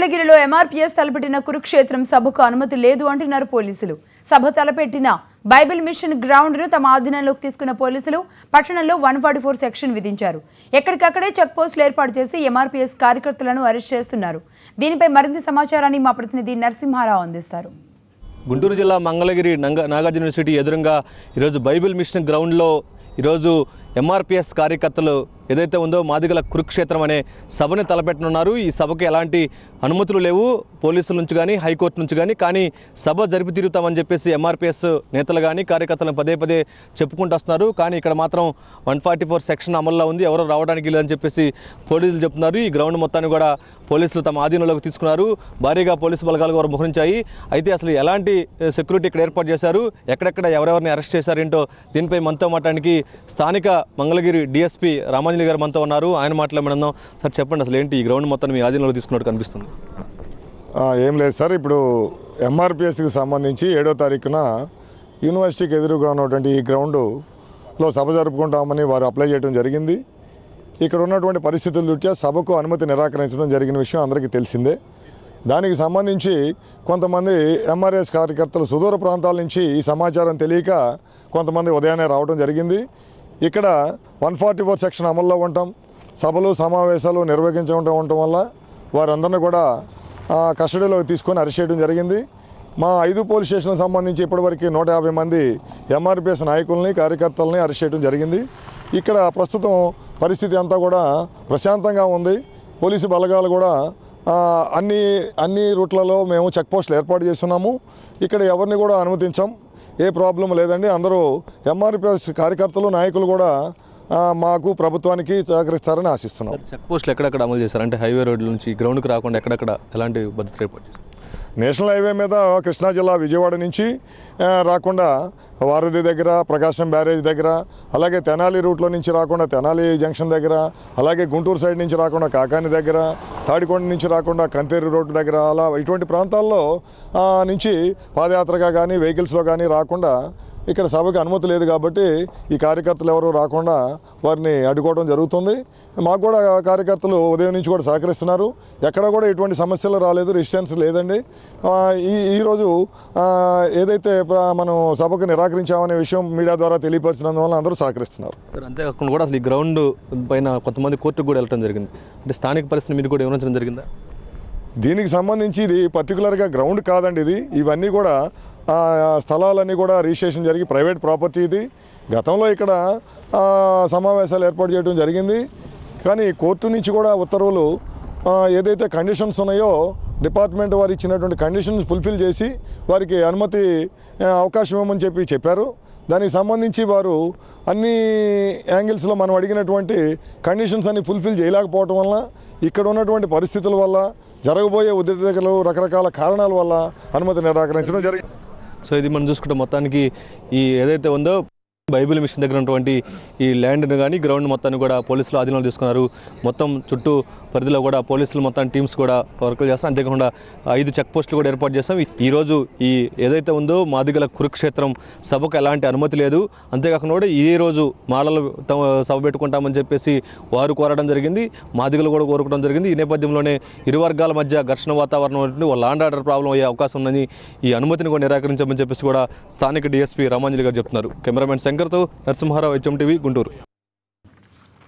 మంగళగిరిలో ఎంఆర్పీఎస్ తలపెట్టిన కురుక్షేత్రం సభకు అనుమతి లేదు అంటున్నారు పోలీసులు. సభ తలపెట్టిన బైబిల్ మిషన్ గ్రౌండ్ ను తమ ఆధీనంలోకి తీసుకున్న పోలీసులు పట్టణంలో 144 సెక్షన్ విధించారు. ఎక్కడికక్కడే చెక్ పోస్టులు ఏర్పాటు చేసి ఎంఆర్పీఎస్ కార్యకర్తలను అరెస్ట్ చేస్తున్నారు. దీనిపై మరింత సమాచారాన్ని మా ప్రతినిధి నరసింహారావు అందిస్తారు. గుంటూరు జిల్లా మంగళగిరి నాగార్జున యూనివర్సిటీ ఎదురుగా ఈరోజు బైబిల్ మిషన్ గ్రౌండ్లో ఈరోజు ఎంఆర్పీఎస్ కార్యకర్తలు ఏదైతే ఉందో మాదిగల కురుక్షేత్రం అనే సభని తలపెట్టనున్నారు. ఈ సభకి ఎలాంటి అనుమతులు లేవు పోలీసుల నుంచి కానీ హైకోర్టు నుంచి కానీ సభ జరిపి తీరుతామని చెప్పేసి ఎంఆర్పీఎస్ నేతలు కానీ కార్యకర్తలను పదే పదే చెప్పుకుంటూ వస్తున్నారు. కానీ ఇక్కడ మాత్రం 144 సెక్షన్ అమల్లో ఉంది, ఎవరో రావడానికి లేదని చెప్పేసి పోలీసులు చెప్తున్నారు. ఈ గ్రౌండ్ మొత్తాన్ని కూడా పోలీసులు తమ ఆధీనంలోకి తీసుకున్నారు. భారీగా పోలీసు బలగాలు కూడా మోహరించాయి. అయితే అసలు ఎలాంటి సెక్యూరిటీ ఇక్కడ ఏర్పాటు చేశారు, ఎక్కడెక్కడ ఎవరెవరిని అరెస్ట్ చేశారేంటో దీనిపై మనతో మాట్లాడడానికి స్థానిక మంగళగిరి డిఎస్పీ రామాంజలి గారు మనతో ఉన్నారు. ఆయన మాట్లాడమన్నాం. సార్ చెప్పండి, అసలు ఏంటి ఈ గ్రౌండ్ మొత్తం మీ ఆధీనంలో తీసుకున్నట్టు కనిపిస్తుంది? ఏం లేదు సార్, ఇప్పుడు ఎంఆర్పీఎస్కి సంబంధించి 7వ తారీఖున యూనివర్సిటీకి ఎదురుగా ఉన్నటువంటి ఈ గ్రౌండ్లో సభ జరుపుకుంటామని వారు అప్లై చేయడం జరిగింది. ఇక్కడ ఉన్నటువంటి పరిస్థితుల దృష్ట్యా సభకు అనుమతి నిరాకరించడం జరిగిన విషయం అందరికీ తెలిసిందే. దానికి సంబంధించి కొంతమంది ఎంఆర్ఎస్ కార్యకర్తలు సుదూర ప్రాంతాల నుంచి ఈ సమాచారం తెలియక కొంతమంది ఉదయాన్నే రావడం జరిగింది. ఇక్కడ 144 సెక్షన్ అమల్లో ఉంటాం, సభలు సమావేశాలు నిర్వహించడం వల్ల వారందరినీ కూడా కస్టడీలోకి తీసుకొని అరెస్ట్ చేయడం జరిగింది. మా 5 పోలీస్ స్టేషన్లకు సంబంధించి ఇప్పటివరకు 150 మంది ఎంఆర్పీఎస్ నాయకుల్ని కార్యకర్తలని అరెస్ట్ చేయడం జరిగింది. ఇక్కడ ప్రస్తుతం పరిస్థితి అంతా కూడా ప్రశాంతంగా ఉంది. పోలీసు బలగాలు కూడా అన్ని రూట్లలో మేము చెక్ పోస్టులు ఏర్పాటు చేస్తున్నాము. ఇక్కడ ఎవరిని కూడా అనుమతించాం, ఏ ప్రాబ్లం లేదండి. అందరూ ఎంఆర్పీఎస్ కార్యకర్తలు నాయకులు కూడా మాకు ప్రభుత్వానికి సహకరిస్తారని ఆశిస్తున్నాం. చెక్ పోస్టులు ఎక్కడెక్కడ అమలు చేశారు? అంటే హైవే రోడ్ల నుంచి గ్రౌండ్కి రాకుండా ఎక్కడెక్కడ ఎలాంటి భద్రత ఏర్పాటు చేశారు? నేషనల్ హైవే మీద కృష్ణా జిల్లా విజయవాడ నుంచి రాకుండా వారధి దగ్గర, ప్రకాశం బ్యారేజ్ దగ్గర, అలాగే తెనాలి రూట్లో నుంచి రాకుండా తెనాలి జంక్షన్ దగ్గర, అలాగే గుంటూరు సైడ్ నుంచి రాకుండా కాకాని దగ్గర, తాడికొండ నుంచి రాకుండా కంతేరు రోడ్డు దగ్గర, అలా ఇటువంటి ప్రాంతాల్లో నుంచి పాదయాత్రగా కానీ వెహికల్స్లో కానీ రాకుండా ఇక్కడ సభకు అనుమతి లేదు. కాబట్టి ఈ కార్యకర్తలు ఎవరు రాకుండా వారిని అడ్డుకోవడం జరుగుతుంది. మాకు కూడా కార్యకర్తలు ఉదయం నుంచి కూడా సహకరిస్తున్నారు. ఎక్కడ కూడా ఎటువంటి సమస్యలు రాలేదు, రెసిస్టెన్స్ లేదండి. ఈరోజు ఏదైతే మనం సభకు నిరాకరించామనే విషయం మీడియా ద్వారా తెలియపరిచినందువల్ల అందరూ సహకరిస్తున్నారు. సార్, అంతేకాకుండా కూడా అసలు ఈ గ్రౌండ్ పైన కొంతమంది కోర్టుకు కూడా వెళ్ళడం జరిగింది. అంటే స్థానిక పరిస్థితి మీరు కూడా వివరించడం జరిగిందా? దీనికి సంబంధించి ఇది పర్టికులర్గా గ్రౌండ్ కాదండి. ఇవన్నీ కూడా స్థలాలన్నీ కూడా రిజిస్ట్రేషన్ జరిగి ప్రైవేట్ ప్రాపర్టీ. ఇది గతంలో ఇక్కడ సమావేశాలు ఏర్పాటు చేయడం జరిగింది. కానీ కోర్టు నుంచి కూడా ఉత్తర్వులు ఏదైతే కండిషన్స్ ఉన్నాయో డిపార్ట్మెంట్ వారు ఇచ్చినటువంటి కండిషన్స్ ఫుల్ఫిల్ చేసి వారికి అనుమతి అవకాశం ఇవ్వమని చెప్పారు. దానికి సంబంధించి వారు అన్ని యాంగిల్స్లో మనం అడిగినటువంటి కండిషన్స్ అన్ని ఫుల్ఫిల్ చేయలేకపోవటం వల్ల, ఇక్కడ ఉన్నటువంటి పరిస్థితుల వల్ల, జరగబోయే ఉద్రిక్తతలు, రకరకాల కారణాల వల్ల అనుమతి నిరాకరించడం జరిగింది. సో ఇది మనం చూసుకుంటే మొత్తానికి ఈ ఏదైతే ఉందో బైబిల్ మిషన్ దగ్గర ఉన్నటువంటి ఈ ల్యాండ్ను కానీ గ్రౌండ్ మొత్తాన్ని కూడా పోలీసులు ఆధీనంలో తీసుకున్నారు. మొత్తం చుట్టూ పరిధిలో కూడా పోలీసులు మొత్తం టీమ్స్ కూడా వర్కులు చేస్తాం. అంతేకాకుండా 5 చెక్ పోస్టులు కూడా ఏర్పాటు చేస్తాం. ఈరోజు ఈ ఏదైతే ఉందో మాదిగల కురుక్షేత్రం సభకు ఎలాంటి అనుమతి లేదు. అంతేకాకుండా కూడా ఈ రోజు మాడలు సభ పెట్టుకుంటామని చెప్పేసి వారు కోరడం జరిగింది, మాదిగలు కూడా కోరుకోవడం జరిగింది. ఈ నేపథ్యంలోనే ఇరు వర్గాల మధ్య ఘర్షణ వాతావరణం ఉంటుంది, ల్యాండ్ ఆర్డర్ ప్రాబ్లం అయ్యే అవకాశం ఉందని ఈ అనుమతిని కూడా నిరాకరించామని చెప్పేసి కూడా స్థానిక డిఎస్పీ రామాంజలి గారు చెప్తున్నారు. కెమెరామెన్ శంకర్తో నరసింహారావు, HM టీవీ, గుంటూరు.